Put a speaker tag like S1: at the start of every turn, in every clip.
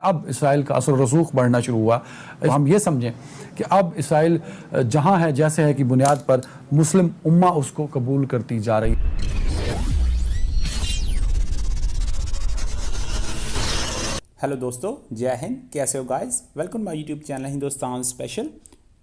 S1: अब इसराइल का असर रसूख बढ़ना शुरू हुआ। तो हम ये समझें कि अब इसराइल जहां है जैसे है कि बुनियाद पर मुस्लिम उम्मा उसको कबूल करती जा रही है।
S2: हेलो दोस्तों, जय हिंद। कैसे हो guys? Welcome my YouTube channel Hindustan special.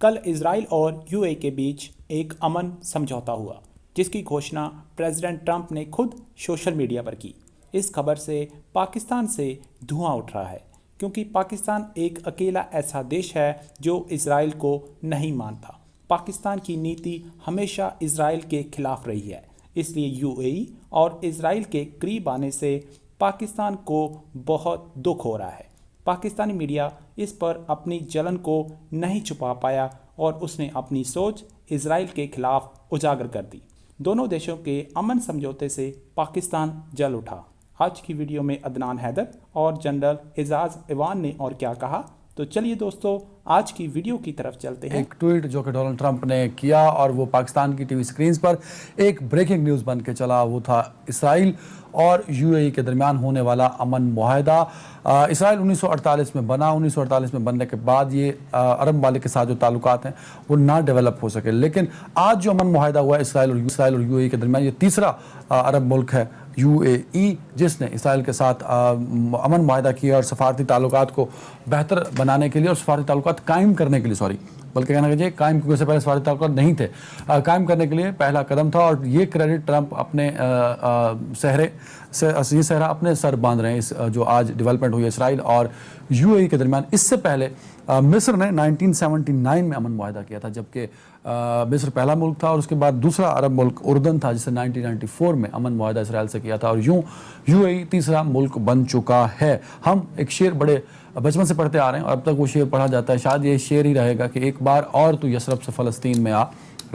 S2: कल इजराइल और यूएई के बीच एक अमन समझौता हुआ, जिसकी घोषणा प्रेसिडेंट ट्रंप ने खुद सोशल मीडिया पर की। इस खबर से पाकिस्तान से धुआं उठ रहा है, क्योंकि पाकिस्तान एक अकेला ऐसा देश है जो इजराइल को नहीं मानता। पाकिस्तान की नीति हमेशा इजराइल के खिलाफ रही है, इसलिए यूएई और इजराइल के करीब आने से पाकिस्तान को बहुत दुख हो रहा है। पाकिस्तानी मीडिया इस पर अपनी जलन को नहीं छुपा पाया और उसने अपनी सोच इजराइल के खिलाफ उजागर कर दी। दोनों देशों के अमन समझौते से पाकिस्तान जल उठा। आज की वीडियो में अदनान हैदर और जनरल एजाज इवान ने और क्या कहा, तो चलिए दोस्तों आज की वीडियो की तरफ चलते हैं।
S1: एक ट्वीट जो कि डोनाल्ड ट्रंप ने किया और वो पाकिस्तान की टीवी स्क्रीन पर एक ब्रेकिंग न्यूज़ बन के चला, वो था इसराइल और यूएई के दरमियान होने वाला अमन मुआहदा। इसराइल 1948 में बना। 1948 में बनने के बाद ये अरब ममालिक के साथ जो ताल्लुकात हैं वो ना डेवलप हो सके, लेकिन आज जो अमन मुआहदा हुआ है इसराइल और यूएई के दरमियान, ये तीसरा अरब मुल्क है यूएई जिसने इसराइल के साथ अमन मुआहदा किया और सफारती ताल्लुकात को बेहतर बनाने के लिए और सफारती ताल्लुकात कायम करने के लिए, बल्कि कहना चाहिए कायम, क्योंकि उससे पहले सफारती ताल्लुकात नहीं थे, कायम करने के लिए पहला कदम था। और ये क्रेडिट ट्रंप अपने सहरा अपने सर बांध रहे हैं इस जो आज डेवलपमेंट हुई है इसराइल और यूएई के दरमियान। इससे पहले मिस्र ने 1979 में अमन मुआहदा किया था, जबकि मिस्र पहला मुल्क था और उसके बाद दूसरा अरब मुल्क उर्दन था जिसने 1994 में अमन मुआहदा इसराइल से किया था, और यूं यूएई तीसरा मुल्क बन चुका है। हम एक शेर बड़े बचपन से पढ़ते आ रहे हैं और अब तक वो शेर पढ़ा जाता है, शायद ये शेर ही रहेगा कि एक बार और तू यसरब से फ़लस्तीन में आ,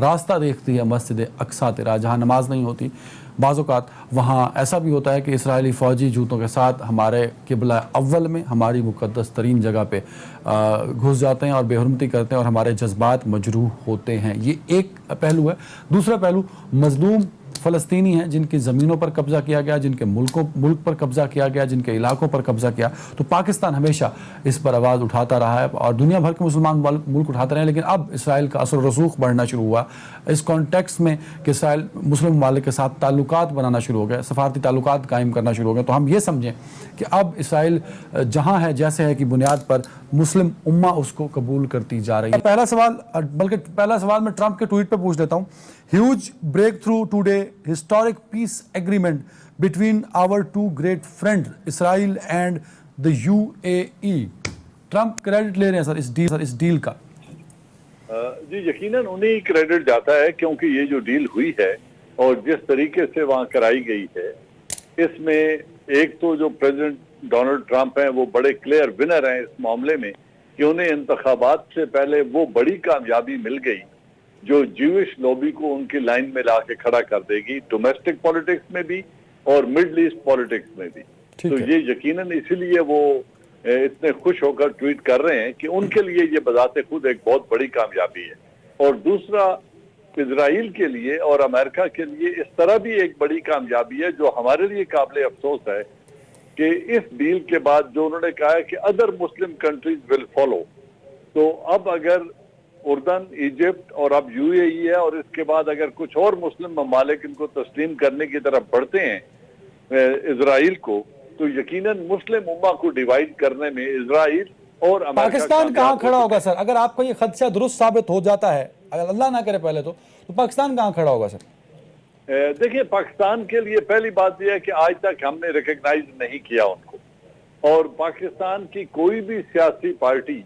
S1: रास्ता देखती है मस्जिद अक्सा तेरा, जहाँ नमाज नहीं होती। बाज़-औक़ात वहाँ ऐसा भी होता है कि इसराइली फ़ौजी जूतों के साथ हमारे किबला अव्वल में, हमारी मुक़द्दस तरीन जगह पे घुस जाते हैं और बेहुरमती करते हैं और हमारे जज्बात मजरूह होते हैं। ये एक पहलू है। दूसरा पहलू मज़लूम फ़लस्तीनी हैं जिनकी ज़मीनों पर कब्ज़ा किया गया, जिनके मुल्क पर कब्ज़ा किया गया, जिनके इलाकों पर कब्ज़ा किया। तो पाकिस्तान हमेशा इस पर आवाज़ उठाता रहा है और दुनिया भर के मुसलमान मुल्क उठाते रहे, लेकिन अब इसराइल का असर रसूख बढ़ना शुरू हुआ इस कॉन्टेक्स्ट में कि इसराइल मुस्लिम ममालिक के साथ ताल्लुकात बनाना शुरू हो गए, सफारती ताल्लुकात कायम करना शुरू हो गए। तो हम ये समझें कि अब इसराइल जहाँ है जैसे है कि बुनियाद पर मुस्लिम उम्मा उसको कबूल करती जा रही है। पहला सवाल मैं ट्रंप के ट्वीट पे पूछ लेता हूँ। Huge breakthrough today, historic peace agreement between our two great friends Israel and the UAE. Trump credit ले रहे हैं सर इस डील का।
S3: जी यकीनन उन्हें क्रेडिट जाता है, क्योंकि ये जो डील हुई है और जिस तरीके से वहां कराई गई है, इसमें एक तो जो प्रेसिडेंट डोनाल्ड ट्रंप हैं वो बड़े क्लियर विनर हैं इस मामले में कि उन्हें इंतखाबात से पहले वो बड़ी कामयाबी मिल गई जो ज्यूइश लॉबी को उनकी लाइन में ला के खड़ा कर देगी, डोमेस्टिक पॉलिटिक्स में भी और मिडल ईस्ट पॉलिटिक्स में भी। तो ये यकीनन इसीलिए वो इतने खुश होकर ट्वीट कर रहे हैं कि उनके लिए ये बजाते खुद एक बहुत बड़ी कामयाबी है। और दूसरा, इजराइल के लिए और अमेरिका के लिए इस तरह भी एक बड़ी कामयाबी है जो हमारे लिए काबिल अफसोस है कि इस डील के बाद जो उन्होंने कहा है कि other Muslim countries will follow, तो अब अगर उर्दन, इजिप्ट और अब यूएई है और इसके बाद अगर कुछ और मुस्लिम ममालिक इनको तस्लीम करने की तरफ बढ़ते हैं इजराइल को, तो यकीनन मुस्लिम उम्मा को डिवाइड करने में इजराइल और अमेरिका
S1: पाकिस्तान कहाँ खड़ा होगा सर? अगर आपको ये खदशा दुरुस्त साबित हो जाता है, अगर अल्लाह ना करे पहले, तो पाकिस्तान कहाँ खड़ा होगा सर?
S3: देखिए, पाकिस्तान के लिए पहली बात यह है कि आज तक हमने रिकॉग्नाइज नहीं किया उनको, और पाकिस्तान की कोई भी सियासी पार्टी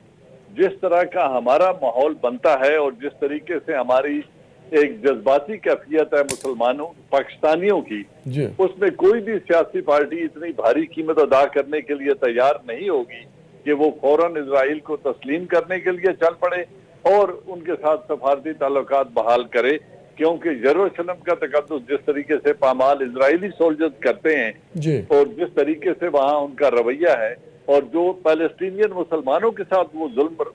S3: जिस तरह का हमारा माहौल बनता है और जिस तरीके से हमारी एक जज्बाती कैफियत है मुसलमानों पाकिस्तानियों की, उसमें कोई भी सियासी पार्टी इतनी भारी कीमत अदा करने के लिए तैयार नहीं होगी कि वो फौरन इजराइल को तस्लीम करने के लिए चल पड़े और उनके साथ सफारती ताल्लुकात बहाल करे, क्योंकि यरूशलेम का तकद्दुस जिस तरीके से पामाल इजरायली सोल्जर्स करते हैं और जिस तरीके से वहां उनका रवैया है और जो पैलेस्टीनियन मुसलमानों के साथ वो जुल्म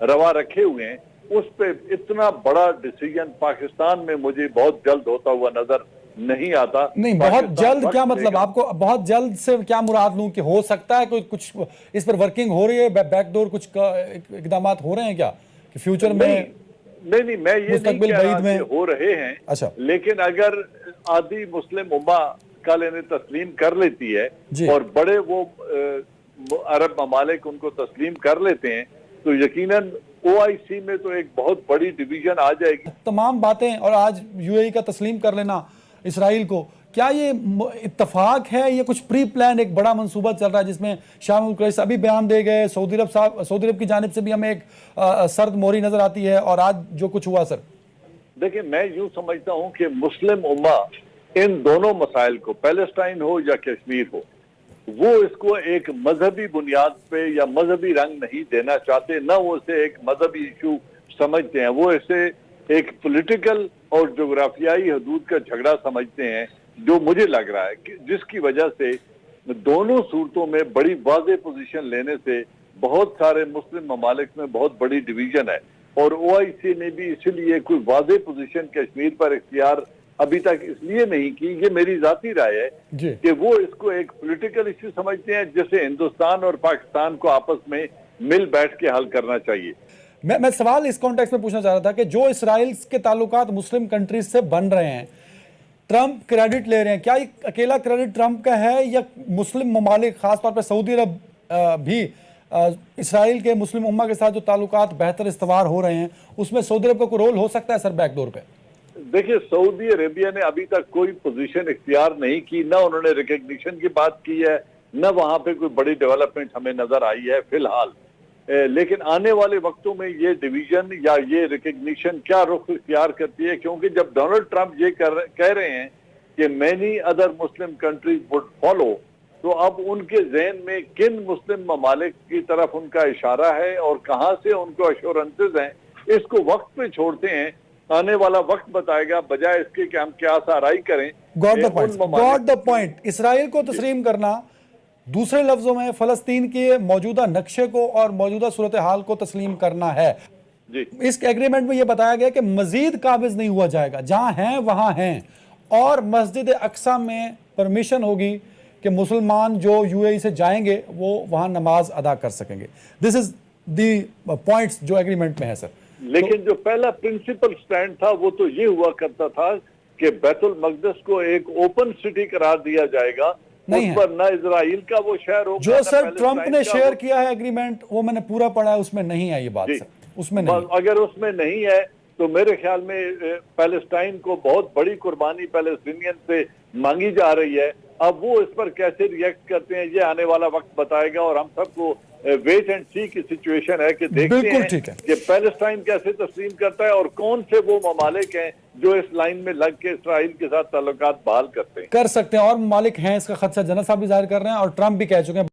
S3: रवा रखे हुए हैं, उस पे इतना बड़ा डिसीजन पाकिस्तान में मुझे बहुत जल्द होता हुआ नजर नहीं आता।
S1: नहीं, बहुत
S3: पाकिस्तान
S1: जल्द
S3: वक्त
S1: क्या मतलब,
S3: लेगा।
S1: आपको बहुत जल्द से क्या मुराद लूं कि हो सकता है कोई कुछ इस पर वर्किंग हो रही है, बैकडोर कुछ इकदाम हो रहे हैं क्या कि फ्यूचर में
S3: नहीं, मैं ये नहीं
S1: मुस्तकबिल
S3: कह रहा
S1: बईद में
S3: कि हो रहे हैं।
S1: अच्छा।
S3: लेकिन अगर आधी मुस्लिम उम्मा कल इन्हें तस्लीम कर लेती है
S1: जी।
S3: और बड़े वो अरब ममालिक उनको तस्लीम कर लेते हैं, तो यकीनन ओआईसी में तो एक बहुत बड़ी डिवीजन आ जाएगी।
S1: तमाम बातें, और आज यूएई का तस्लीम कर लेना इसराइल को, क्या ये इत्तफाक है, ये कुछ प्री प्लान एक बड़ा मंसूबा चल रहा है जिसमें शामिल कुरैश अभी बयान दे गए, सऊदी अरब की जानिब से भी हमें एक सर्द मोहरी नजर आती है, और आज जो कुछ हुआ सर?
S3: देखिए, मैं यूं समझता हूं कि मुस्लिम उम्मा इन दोनों मसाइल को, पैलेस्टाइन हो या कश्मीर हो, वो इसको एक मजहबी बुनियाद पे या मजहबी रंग नहीं देना चाहते, ना वो इसे एक मजहबी इशू समझते हैं। वो इसे एक पॉलिटिकल और जोग्राफियाई हदूद का झगड़ा समझते हैं, जो मुझे लग रहा है कि जिसकी वजह से दोनों सूरतों में बड़ी वाज़ेह पोजीशन लेने से बहुत सारे मुस्लिम ममालिक में बहुत बड़ी डिवीजन है। और ओआईसी ने भी इसलिए कोई वाज़ेह पोजीशन कश्मीर पर इख्तियार अभी तक इसलिए नहीं की, ये मेरी जाती राय है, कि वो इसको एक पॉलिटिकल इश्यू समझते हैं जिसे हिंदुस्तान और पाकिस्तान को आपस में मिल बैठ के हल करना चाहिए।
S1: मैं सवाल इस कॉन्टेक्स्ट में पूछना चाह रहा था कि जो इसराइल के ताल्लुकात मुस्लिम कंट्रीज से बन रहे हैं, ट्रंप क्रेडिट ले रहे हैं, क्या ये अकेला क्रेडिट ट्रंप का है या मुस्लिम ममालिक खासतौर पर सऊदी अरब भी इसराइल के मुस्लिम उम्मा के साथ जो ताल्लुकात बेहतर इस्तवार हो रहे हैं उसमें सऊदी अरब का कोई रोल हो सकता है सर बैकडोर पे?
S3: देखिए, सऊदी अरेबिया ने अभी तक कोई पोजीशन इख्तियार नहीं की, ना उन्होंने रिकग्निशन की बात की है, न वहां पे कोई बड़ी डेवलपमेंट हमें नजर आई है फिलहाल। लेकिन आने वाले वक्तों में ये डिवीजन या ये रिकग्निशन क्या रुख इख्तियार करती है, क्योंकि जब डोनाल्ड ट्रंप ये कह रहे हैं कि many other Muslim countries would follow, तो अब उनके जहन में किन मुस्लिम ममालिक की तरफ उनका इशारा है और कहां से उनको अश्योरेंसेज हैं, इसको वक्त पे छोड़ते हैं। आने वाला वक्त बताएगा, बजाय इसके कि हम क्या साराई करें।
S1: Got the point. इसराइल को तस्लीम करना, दूसरे लफ्जों में फलस्तीन के मौजूदा नक्शे को और मौजूदा सूरत हाल को तस्लीम करना है।
S3: जी।
S1: इस एग्रीमेंट में यह बताया गया कि मजीद काबिज नहीं हुआ जाएगा, जहां हैं वहां हैं, और मस्जिद अक्सा में परमिशन होगी कि मुसलमान जो यूएई से जाएंगे वो वहां नमाज अदा कर सकेंगे। दिस इज दी पॉइंट्स जो एग्रीमेंट में है सर।
S3: लेकिन जो पहला प्रिंसिपल स्टैंड था वो तो ये हुआ करता था कि बैतुल मकदस को एक ओपन सिटी करार दिया जाएगा, उस पर ना इजराइल का वो शहर होगा,
S1: जो सर ट्रंप ने शेयर किया है एग्रीमेंट, वो मैंने पूरा पढ़ा है, उसमें नहीं है ये बात सर, उसमें नहीं।
S3: अगर उसमें नहीं है तो मेरे ख्याल में पैलेस्टाइन को बहुत बड़ी कुर्बानी पैलेस्टीनियन से मांगी जा रही है। अब वो इस पर कैसे रिएक्ट करते हैं ये आने वाला वक्त बताएगा, और हम सबको वेट एंड सी की सिचुएशन है कि देखते हैं कि पैलेस्टाइन कैसे तस्लीम करता है और कौन से वो ममालिक हैं जो इस लाइन में लग के इसराइल के साथ ताल्लुकात बहाल करते हैं,
S1: कर सकते हैं। और ममालिक हैं इसका खदशा जनरल साहब भी जाहिर कर रहे हैं और ट्रंप भी कह चुके हैं।